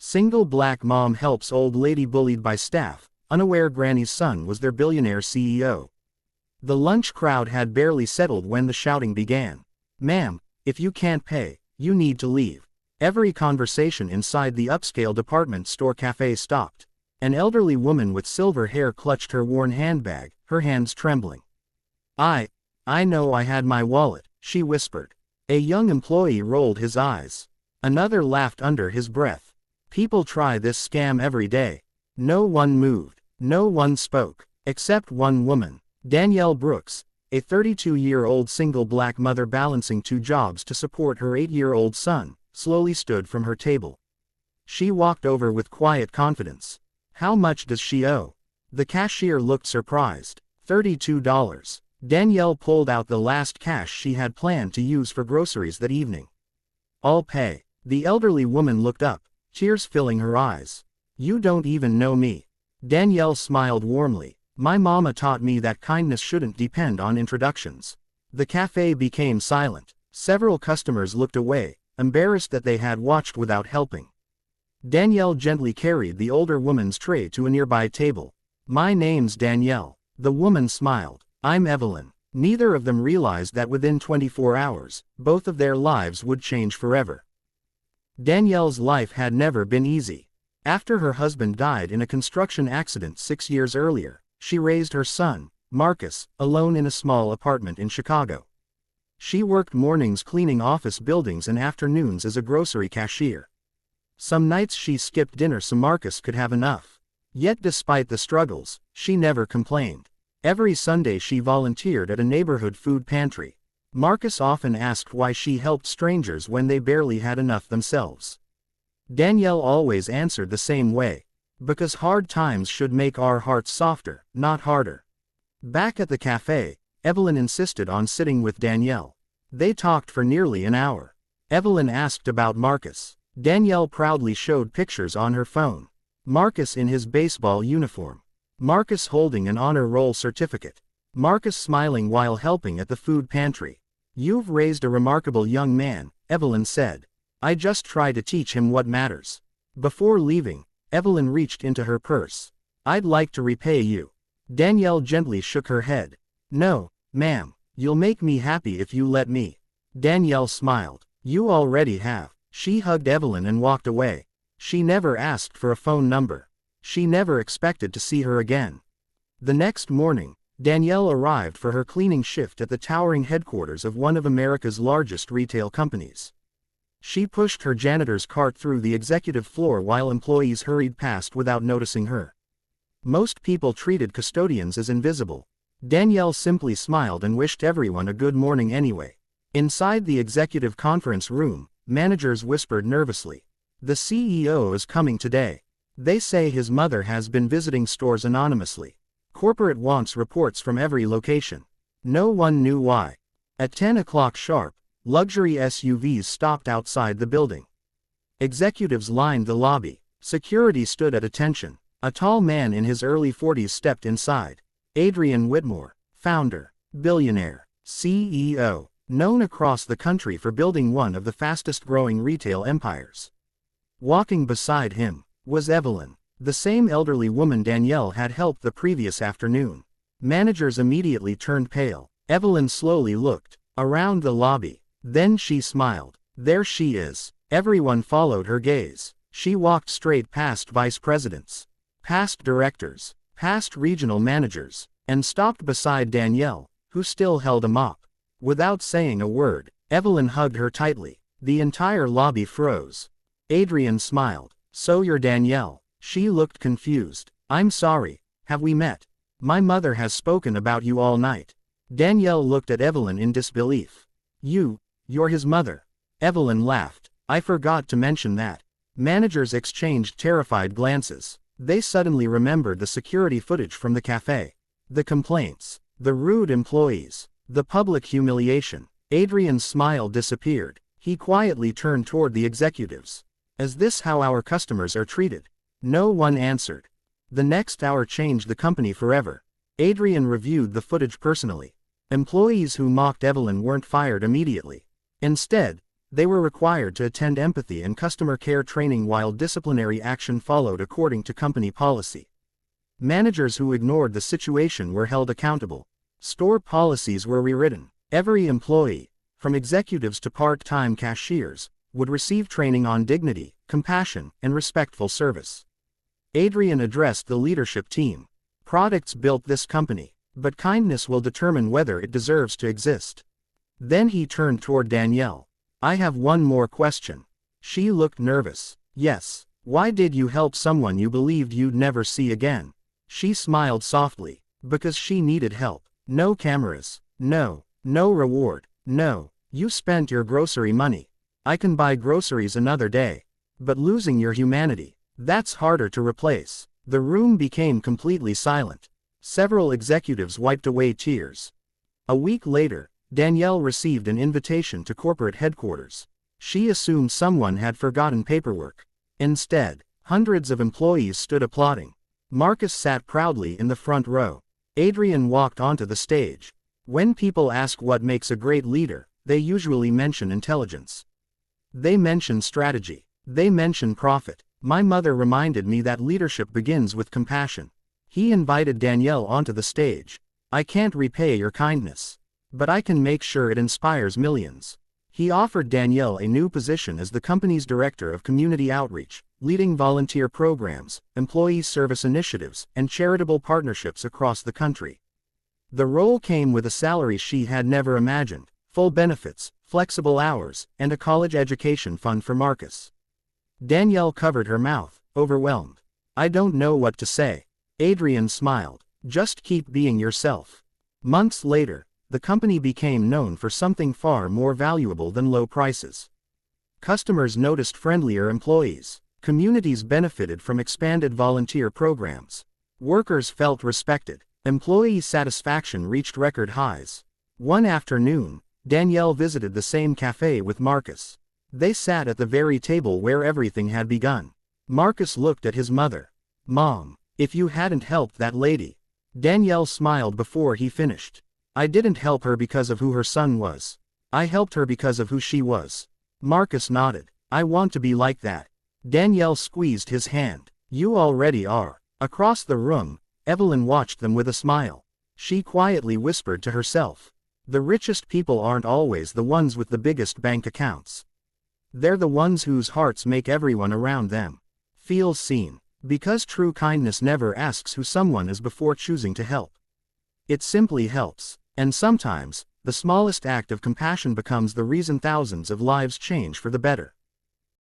Single black mom helps old lady bullied by staff, unaware granny's son was their billionaire CEO. The lunch crowd had barely settled when the shouting began. "Ma'am, if you can't pay, you need to leave." Every conversation inside the upscale department store cafe stopped. An elderly woman with silver hair clutched her worn handbag, her hands trembling. I know I had my wallet," she whispered. A young employee rolled his eyes. Another laughed under his breath. People try this scam every day. No one moved. No one spoke. Except one woman. Danielle Brooks, a 32-year-old single black mother balancing two jobs to support her 8-year-old son, slowly stood from her table. She walked over with quiet confidence. "How much does she owe?" The cashier looked surprised. $32. Danielle pulled out the last cash she had planned to use for groceries that evening. "I'll pay." The elderly woman looked up, tears filling her eyes. "You don't even know me." Danielle smiled warmly. "My mama taught me that kindness shouldn't depend on introductions." The cafe became silent. Several customers looked away, embarrassed that they had watched without helping. Danielle gently carried the older woman's tray to a nearby table. "My name's Danielle." The woman smiled. "I'm Evelyn." Neither of them realized that within 24 hours, both of their lives would change forever. Danielle's life had never been easy. After her husband died in a construction accident 6 years earlier, she raised her son, Marcus, alone in a small apartment in Chicago. She worked mornings cleaning office buildings and afternoons as a grocery cashier. Some nights she skipped dinner so Marcus could have enough. Yet despite the struggles, she never complained. Every Sunday she volunteered at a neighborhood food pantry. Marcus often asked why she helped strangers when they barely had enough themselves. Danielle always answered the same way. "Because hard times should make our hearts softer, not harder." Back at the cafe, Evelyn insisted on sitting with Danielle. They talked for nearly an hour. Evelyn asked about Marcus. Danielle proudly showed pictures on her phone. Marcus in his baseball uniform. Marcus holding an honor roll certificate. Marcus smiling while helping at the food pantry. "You've raised a remarkable young man," Evelyn said. "I just try to teach him what matters." Before leaving, Evelyn reached into her purse. "I'd like to repay you." Danielle gently shook her head. "No, ma'am, you'll make me happy if you let me." Danielle smiled. "You already have." She hugged Evelyn and walked away. She never asked for a phone number. She never expected to see her again. The next morning, Danielle arrived for her cleaning shift at the towering headquarters of one of America's largest retail companies. She pushed her janitor's cart through the executive floor while employees hurried past without noticing her. Most people treated custodians as invisible. Danielle simply smiled and wished everyone a good morning anyway. Inside the executive conference room, managers whispered nervously. "The CEO is coming today. They say his mother has been visiting stores anonymously. Corporate wants reports from every location." No one knew why. At 10 o'clock sharp, luxury SUVs stopped outside the building. Executives lined the lobby. Security stood at attention. A tall man in his early 40s stepped inside. Adrian Whitmore, founder, Billionaire, CEO, known across the country for building one of the fastest-growing retail empires. Walking beside him was Evelyn, the same elderly woman Danielle had helped the previous afternoon. Managers immediately turned pale. Evelyn slowly looked around the lobby. Then she smiled. "There she is." Everyone followed her gaze. She walked straight past vice presidents, past directors, past regional managers, and stopped beside Danielle, who still held a mop. Without saying a word, Evelyn hugged her tightly. The entire lobby froze. Adrian smiled. "So you're Danielle." She looked confused. "I'm sorry, have we met? My mother has spoken about you all night." Danielle looked at Evelyn in disbelief. You're his mother." Evelyn laughed. "I forgot to mention that." Managers exchanged terrified glances. They suddenly remembered the security footage from the cafe. The complaints, the rude employees, the public humiliation. Adrian's smile disappeared. He quietly turned toward the executives. "Is this how our customers are treated?" No one answered. The next hour changed the company forever. Adrian reviewed the footage personally. Employees who mocked Evelyn weren't fired immediately. Instead, They were required to attend empathy and customer care training while disciplinary action followed according to company policy. Managers who ignored the situation were held accountable. Store policies were rewritten. Every employee, from executives to part-time cashiers, would receive training on dignity, compassion, and respectful service. Adrian addressed the leadership team. Products built this company, but kindness will determine whether it deserves to exist. Then he turned toward Danielle. I have one more question. She looked nervous. Yes. Why did you help someone you believed you'd never see again? She smiled softly. Because she needed help. No cameras. No reward. No. You spent your grocery money. I can buy groceries another day. But losing your humanity, that's harder to replace. The room became completely silent. Several executives wiped away tears. A week later, Danielle received an invitation to corporate headquarters. She assumed someone had forgotten paperwork. Instead, hundreds of employees stood applauding. Marcus sat proudly in the front row. Adrian walked onto the stage. When people ask what makes a great leader, they usually mention intelligence. They mention strategy. They mention profit. My mother reminded me that leadership begins with compassion. He invited Danielle onto the stage. I can't repay your kindness, but I can make sure it inspires millions. He offered Danielle a new position as the company's director of community outreach, leading volunteer programs, employee service initiatives, and charitable partnerships across the country. The role came with a salary she had never imagined, full benefits, flexible hours, and a college education fund for Marcus. Danielle covered her mouth, overwhelmed. I don't know what to say. Adrian smiled. Just keep being yourself. Months later, the company became known for something far more valuable than low prices. Customers noticed friendlier employees. Communities benefited from expanded volunteer programs. Workers felt respected. Employee satisfaction reached record highs. One afternoon, Danielle visited the same cafe with Marcus. They sat at the very table where everything had begun. Marcus looked at his mother. Mom, if you hadn't helped that lady. Danielle smiled before he finished. I didn't help her because of who her son was. I helped her because of who she was. Marcus nodded. I want to be like that. Danielle squeezed his hand. You already are. Across the room, Evelyn watched them with a smile. She quietly whispered to herself. The richest people aren't always the ones with the biggest bank accounts. They're the ones whose hearts make everyone around them feel seen. Because true kindness never asks who someone is before choosing to help. It simply helps. And sometimes, the smallest act of compassion becomes the reason thousands of lives change for the better.